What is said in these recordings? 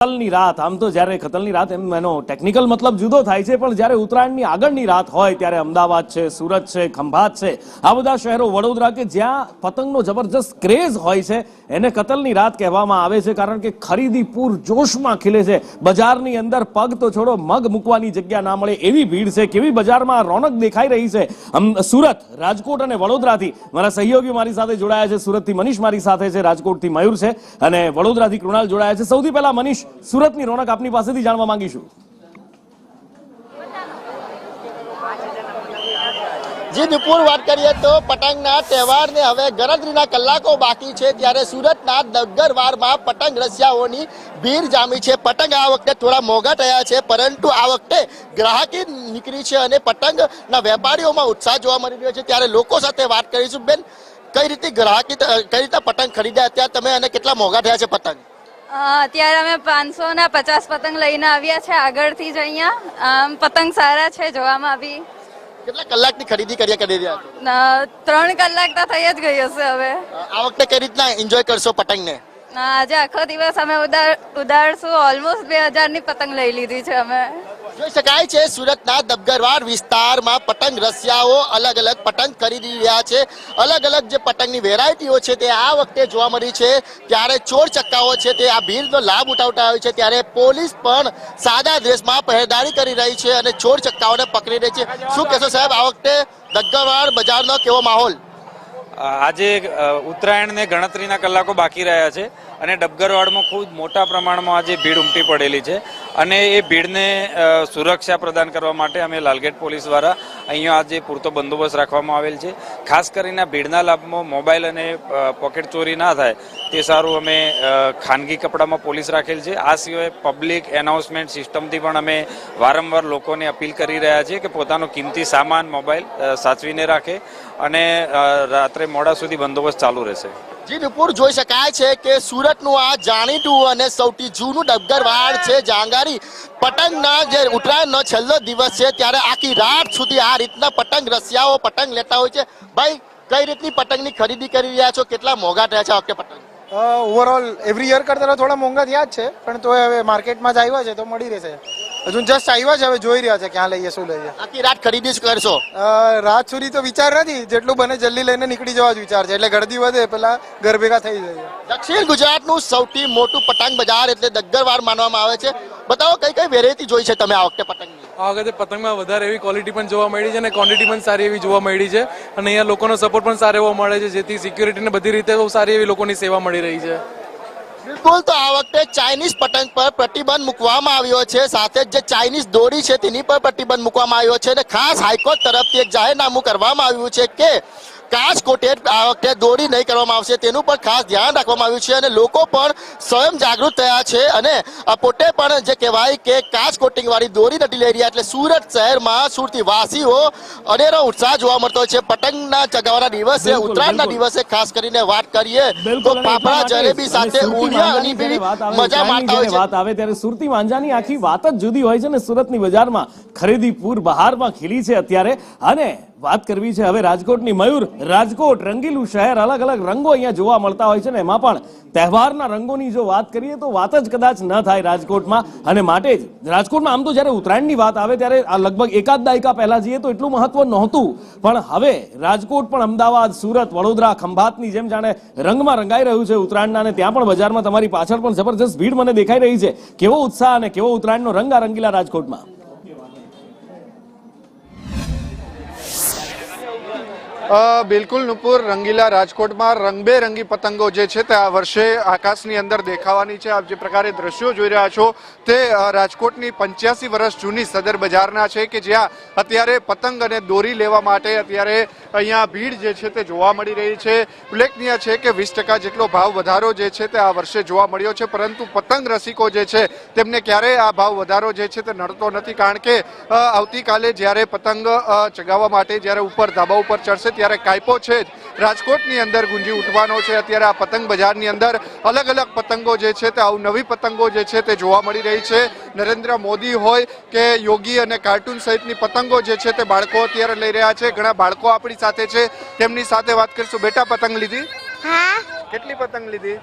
ખતલની રાત આમ તો જ્યારે ખતલની રાત એનો ટેકનિકલ મતલબ જુદો થાય છે, પણ જ્યારે ઉત્તરાયણની આગળની રાત હોય ત્યારે અમદાવાદ છે, સુરત છે, ખંભાત છે, આ બધા શહેરો, વડોદરા કે જ્યાં પતંગનો જબરજસ્ત ક્રેઝ હોય છે એને કતલની રાત કહેવામાં આવે છે, કારણ કે ખરીદી પૂર જોશમાં ખીલે છે। બજારની અંદર પગ તો છોડો, મગ મૂકવાની જગ્યા ના મળે એવી ભીડ છે। કેવી બજારમાં રોનક દેખાઈ રહી છે। સુરત, રાજકોટ અને વડોદરાથી મારા સહયોગીઓ મારી સાથે જોડાયા છે। સુરતથી મનીષ મારી સાથે છે, રાજકોટથી મયુર છે અને વડોદરાથી કૃણાલ જોડાયા છે। સૌથી પહેલા મનીષ, સુરતની રોનક આપની પાસેથી જાણવા માંગીશું। જી નુપુર, વાત કરીએ તો પતંગના તહેવારને હવે ગણતરીના કલાકો બાકી છે, ત્યારે સુરતના દગ્ગરવારમાં પતંગ રસિયાઓની ભીડ જામી છે। પતંગ આ વખતે થોડા મોંઘા થયા છે, પરંતુ આ વખતે ગ્રાહકી નીકળી છે અને પતંગના વેપારીઓમાં ઉત્સાહ જોવા મળી રહ્યો છે। ત્યારે લોકો સાથે વાત કરીશું। બેન, કઈ રીતે ગ્રાહકી, કઈ રીતે પતંગ ખરીદ્યા ત્યાં તમે અને કેટલા મોંઘા થયા છે પતંગ? અત્યારે અમે 550 પતંગ લઈને આવ્યા છે આગળથી જ। અહીંયા પતંગ સારા છે જોવામાં બી। કેટલા કલાકની ખરીદી કરી રહ્યા છો? 3 કલાક તો થઈ જ ગઈ હશે હવે। આ વખતે કઈ રીતના એન્જોય કરશો પતંગને? આજે આખો દિવસ અમે ઉડાડશું। ઓલમોસ્ટ 2000 ની પતંગ લઈ લીધી છે અમે। જોઈ શકાય છે સુરતના દગ્ગરવાર વિસ્તારમાં પતંગ રસિયાઓ અલગ અલગ પતંગ ખરીદી રહ્યા છે। અલગ અલગ જે પતંગની વેરાયટીઓ છે તે આ વખતે જોવા મળી છે। ત્યારે ચોર ચક્કાઓ છે તે આ ભીડનો લાભ ઉઠાવતા હોય છે, ત્યારે પોલીસ પણ સાદા ડ્રેસમાં પહેરેદારી કરી રહી છે અને ચોર ચક્કાઓને પકડી રહી છે। શું કહેશો સાહેબ, આ વખતે દગ્ગરવાર બજારનો કેવો માહોલ? આજે ઉત્તરાયણને ગણતરીના કલાકો બાકી રહ્યા છે અને ડબગરવાડમાં ખૂબ મોટા પ્રમાણમાં આજે ભીડ ઉમટી પડેલી છે અને એ ભીડને સુરક્ષા પ્રદાન કરવા માટે અમે લાલગેટ પોલીસ દ્વારા અહીંયા આજે પૂરતો બંદોબસ્ત રાખવામાં આવેલ છે। ખાસ કરીને ભીડના લાભમાં મોબાઈલ અને પોકેટ ચોરી ના થાય તે સારું અમે ખાનગી કપડામાં પોલીસ રાખેલ છે। આ સિવાય પબ્લિક એનાઉન્સમેન્ટ સિસ્ટમથી પણ અમે વારંવાર લોકોને અપીલ કરી રહ્યા છીએ કે પોતાનો કિંમતી સામાન, મોબાઈલ સાચવીને રાખે અને રાત્રે મોડા સુધી બંદોબસ્ત ચાલુ રહેશે। જી નુપુર, જોઈ શકાય છે કે સુરતનું આ જાણીતું અને સૌથી જૂનું ડબગરવાડ છે। જાંગારી પતંગના જે ઉત્તરાયણનો છેલ્લો દિવસ છે ત્યારે આખી રાત સુધી આ રીતના પતંગ રસિયાઓ પતંગ લેતા હોય છે। ભાઈ, કઈ રીતની પતંગની ખરીદી કરી રહ્યા છો? કેટલા મોંઘા થયા છે આ વખતે પતંગ? ઓવરઓલ એવરી યર કરતા થોડા મોંઘા થયા જ છે, પણ તો હવે માર્કેટમાં જ આવ્યા છે તો મળી રહેશે। હજુ જસ્ટ આવ્યા છે, હવે જોઈ રહ્યા છે ક્યાં લઈએ, શું લઈએ। આખી રાત ખરીદી જ કરશો? રાત સુધી તો વિચાર નથી, જેટલું બને જલ્દી લઈને નીકળી જવા જ વિચાર છે, એટલે ગળદી વધે પેલા ઘર ભેગા થઈ જાય। દક્ષિણ ગુજરાતનું સૌથી મોટું પતંગ બજાર એટલે દગ્ગરવાડ માનવામાં આવે છે। બતાવો કઈ કઈ વેરાયટી જોઈ છે તમે આ વખતે પતંગની? આ વખતે પતંગમાં વધારે એવી ક્વોલિટી પણ જોવા મળી છે અને ક્વોન્ટિટી પણ સારી એવી જોવા મળી છે અને અહીંયા લોકોનો સપોર્ટ પણ સારો એવો મળે છે, જેથી સિક્યુરિટીને બધી રીતે બહુ સારી એવી લોકોની સેવા મળી રહી છે। બિલકુલ, તો આ વખતે ચાઇનીઝ પતંગ પર પ્રતિબંધ મૂકવામાં આવ્યો છે, સાથે જ જે ચાઇનીઝ દોરી છે તેની પર પ્રતિબંધ મૂકવામાં આવ્યો છે અને ખાસ હાઈકોર્ટ તરફથી એક જાહેરનામું કરવામાં આવ્યું છે કે કાચ કોટેડ આ વખતે દોરી નહીં કરવામાં આવશે, તેનું પણ ખાસ ધ્યાન રાખવામાં આવ્યું છે અને લોકો પણ સ્વયં જાગૃત થયા છે અને પોતે પણ જે કહેવાય કે કાચ કોટિંગ વાળી દોરી નથી લઈ રહ્યા। એટલે સુરત શહેરમાં સુરતી વાસીઓ અનેરો ઉત્સાહ જોવા મળતો હોય છે પતંગના ચગાવવાના દિવસે, ઉત્તરાયણના દિવસે ખાસ કરીને વાત કરીએ તો ફાફડા જલેબી સાથે ઊંધિયા અને મજા માણતા હોય છે। વાત આવે ત્યારે સુરતી વાંજાની આખી વાત જ જુદી હોય છે ને સુરતની બજારમાં ખરીદી પૂર બહારમાં ખીલી છે અત્યારે। અને વાત કરવી છે હવે રાજકોટની। મયુર, રાજકોટ રંગીલું શહેર, અલગ અલગ રંગો અહીંયા જોવા મળતા હોય છે ને એમાં પણ તહેવારના રંગોની જો વાત કરીએ તો વાત જ કદાચ ન થાય રાજકોટમાં। અને માટે જ રાજકોટમાં આમ તો જ્યારે ઉત્તરાયણની વાત આવે ત્યારે આ લગભગ એકાદ દાયકા પહેલા જઈએ તો એટલું મહત્વ નહોતું, પણ હવે રાજકોટ પણ અમદાવાદ, સુરત, વડોદરા, ખંભાતની જેમ જાણે રંગમાં રંગાઈ રહ્યું છે ઉત્તરાયણના। અને ત્યાં પણ બજારમાં તમારી પાછળ પણ જબરજસ્ત ભીડ મને દેખાઈ રહી છે। કેવો ઉત્સાહ અને કેવો ઉત્તરાયણનો રંગ આ રંગીલા રાજકોટમાં? બિલકુલ નુપુર, રંગીલા રાજકોટમાં રંગબેરંગી પતંગો જે છે તે આ વર્ષે આકાશની અંદર દેખાવાની છે। આપ જે પ્રકારે દ્રશ્યો જોઈ રહ્યા છો તે રાજકોટની 85 વર્ષ જૂની સદર બજારના છે કે જ્યાં અત્યારે પતંગ અને દોરી લેવા માટે અત્યારે અહીંયા ભીડ જે છે તે જોવા મળી રહી છે। ઉલ્લેખનીય છે કે 20% જેટલો ભાવ વધારો જે છે તે આ વર્ષે જોવા મળ્યો છે, પરંતુ પતંગ રસિકો જે છે તેમને ક્યારેય આ ભાવ વધારો જે છે તે નડતો નથી, કારણ કે આવતીકાલે જ્યારે પતંગ ચગાવવા માટે જ્યારે ઉપર ધાબા ઉપર ચડશે ત્યારે કાયપો છે રાજકોટની અંદર ગુંજી ઉઠવાનો છે। અત્યારે આ પતંગ બજારની અંદર અલગ અલગ પતંગો જે છે તે અવનવી પતંગો જે છે તે જોવા મળી રહી છે। નરેન્દ્ર મોદી હોય કે યોગી અને કાર્ટૂન સહિતની પતંગો જે છે તે બાળકો અત્યારે લઈ રહ્યા છે। ઘણા બાળકો આપણી સાથે છે, તેમની સાથે વાત કરીશું। બેટા, પતંગ લીધી? હા। કેટલી પતંગ લીધી?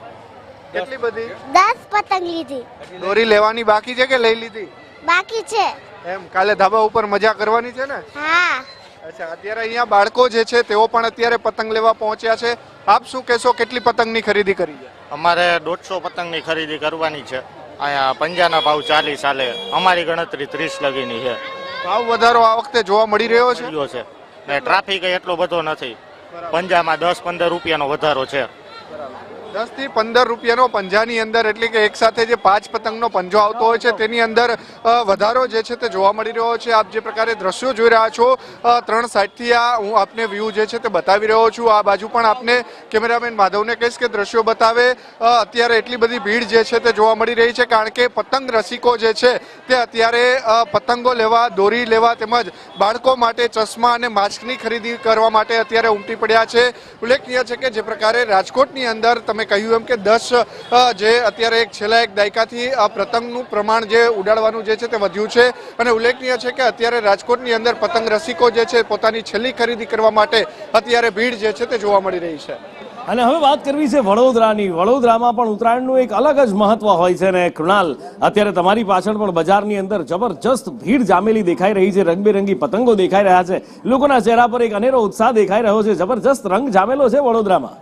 કેટલી બધી 10 પતંગ લીધી. દોરી લેવાની બાકી છે કે લઈ લીધી? બાકી છે. એમ કાલે ધાબા ઉપર મજા કરવાની છે ને? હા. અચ્છા, અત્યારે અહીંયા બાળકો જે છે તેઓ પણ અત્યારે પતંગ લેવા પહોંચ્યા છે. આપ શું કહેશો, કેટલી પતંગની ખરીદી કરી છે? અમારે 150 પતંગની ખરીદી કરવાની છે. અહીંયા પંજાના ભાવ 40 ચાલે, અમારી ગણતરી 30 લગીની છે. ભાવ વધારો આ વખતે જોવા મળી રહ્યો છે? મળ્યો છે ને ટ્રાફિક એટલો બધો નથી. પંજામાં 10-15 રૂપિયાનો વધારો છે. 10 થી 15 રૂપિયાનો પંજાની અંદર, એટલે કે એક સાથે જે 5 પતંગનો પંજો આવતો હોય છે તેની અંદર વધારો જે છે તે જોવા મળી રહ્યો છે. આપ જે પ્રકારે દ્રશ્યો જોઈ રહ્યા છો, 3 સાઈડથી આ હું આપને વ્યૂ જે છે તે બતાવી રહ્યો છું. આ બાજુ પણ આપને કેમેરામેન માધવને કહીશ કે દ્રશ્યો બતાવે. અત્યારે એટલી બધી ભીડ જે છે તે જોવા મળી રહી છે, કારણ કે પતંગ રસિકો જે છે તે અત્યારે પતંગો લેવા, દોરી લેવા તેમજ બાળકો માટે ચશ્મા અને માસ્કની ખરીદી કરવા માટે અત્યારે ઉમટી પડ્યા છે. ઉલ્લેખનીય છે કે જે પ્રકારે રાજકોટની અંદર તમે કહ્યું એમ કે 10 જે અત્યારે છેલ્લા એક દાયકાથી પતંગનું પ્રમાણ જે ઉડાડવાનું જે છે તે વધ્યું છે. અને ઉલ્લેખનીય છે કે અત્યારે રાજકોટની અંદર પતંગ રસિકો જે છે પોતાની છેલ્લી ખરીદી કરવા માટે અત્યારે ભીડ જે છે તે જોવા મળી રહી છે. અને હવે વાત કરવી છે વડોદરાની. વડોદરામાં પણ ઉત્તરાયણનું એક અલગ જ મહત્વ હોય છે ને કૃણાલ, અત્યારે તમારી પાછળ પણ બજારની અંદર જબરજસ્ત ભીડ જામેલી દેખાઈ રહી છે. રંગબેરંગી પતંગો દેખાઈ રહ્યા છે. લોકોના ચહેરા પર એક અનેરો ઉત્સાહ દેખાઈ રહ્યો છે. જબરજસ્ત રંગ જામેલો છે વડોદરામાં.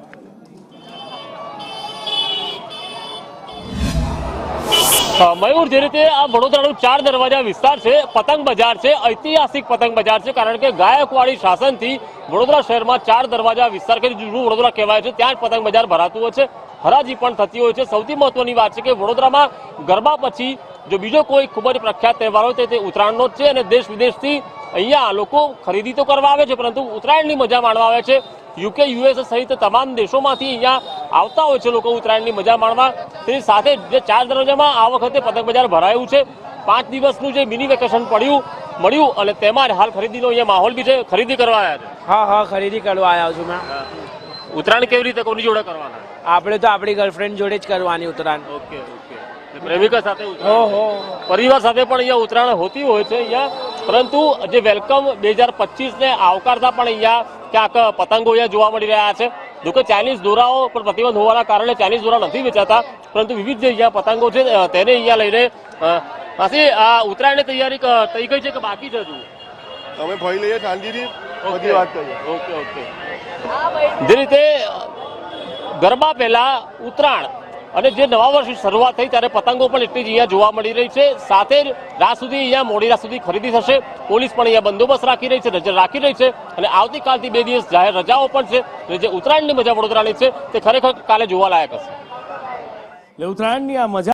મયુર, જે રીતે આ વડોદરાનું 4 દરવાજા વિસ્તાર છે, પતંગ બજાર છે, ઐતિહાસિક પતંગ બજાર છે, કારણ કે ગાયકવાડી શાસનથી વડોદરા શહેરમાં 4 દરવાજા વિસ્તાર કે જૂનું વડોદરા કહેવાય છે, ત્યાં જ પતંગ બજાર ભરાતું હોય છે, હરાજી પણ થતી હોય છે. સૌથી મહત્વની વાત છે કે વડોદરામાં ગરબા પછી જો બીજો કોઈ ખૂબ જ પ્રખ્યાત તહેવાર હોય તો તે ઉત્તરાયણનો જ છે. અને દેશ વિદેશથી અહીંયા લોકો ખરીદી તો કરવા આવે છે, પરંતુ ઉત્તરાયણની મજા માણવા આવે છે. યુકે, યુએસ સહિત તમામ દેશોમાંથી અહીંયા આવતા હોય છે લોકો ઉત્તરાયણની મજા માણવા. તેની સાથે જે 4 દરવાજામાં આ વખતે પતંગ બજાર ભરાયું છે. 5 દિવસનું જે મિની વેકેશન મળ્યું અને તેમાં હાલ ખરીદીનો અહીંયા માહોલ બી છે. ખરીદી કરવા આવ્યા છે? હા, ખરીદી કરવા આવ્યો છું મેં. ઉત્તરાયણ કેવી રીતે કોની જોડે કરવાના? આપણે તો આપણી ગર્લફ્રેન્ડ જોડે જ કરવાની ઉત્તરાયણ. ઓકે. પ્રેમિકા સાથે પરિવાર સાથે પણ અહીંયા ઉત્તરાયણ હોતી હોય છે અહીંયા. પરંતુ જે વેલકમ 2025 ને આવકારતા પણ અહીંયા ક્યાંક પતંગો અહીંયા જોવા મળી રહ્યા છે. જોકે ચાઇનીઝ દોરાઓ પર પ્રતિબંધ હોવાના કારણે ચાઇનીઝ દોરા નથી વેચાતા, પરંતુ વિવિધ જે અહીંયા પતંગો છે તેને અહીંયા લઈને આ ઉત્તરાયણની તૈયારી થઈ ગઈ છે કે બાકી છે? હજુ તમે ભાઈ લઈએ શાંતિથી બધી વાત કરીએ. ઓકે. જે રીતે ગરબા પહેલા ઉત્તરાયણ અને જે નવા વર્ષની શરૂઆત થઈ ત્યારે પતંગો પણ એટલી જ અહીંયા જોવા મળી રહી છે. સાથે જ રાત સુધી અહીંયા મોડી રાત સુધી ખરીદી થશે. પોલીસ પણ અહીંયા બંદોબસ્ત રાખી રહી છે, નજર રાખી રહી છે. અને આવતીકાલથી 2 દિવસ જાહેર રજાઓ પણ છે. જે ઉત્તરાયણની મજા વડોદરાની છે તે ખરેખર કાલે જોવા લાયક હશે. ઉત્તરાયણની આ મજા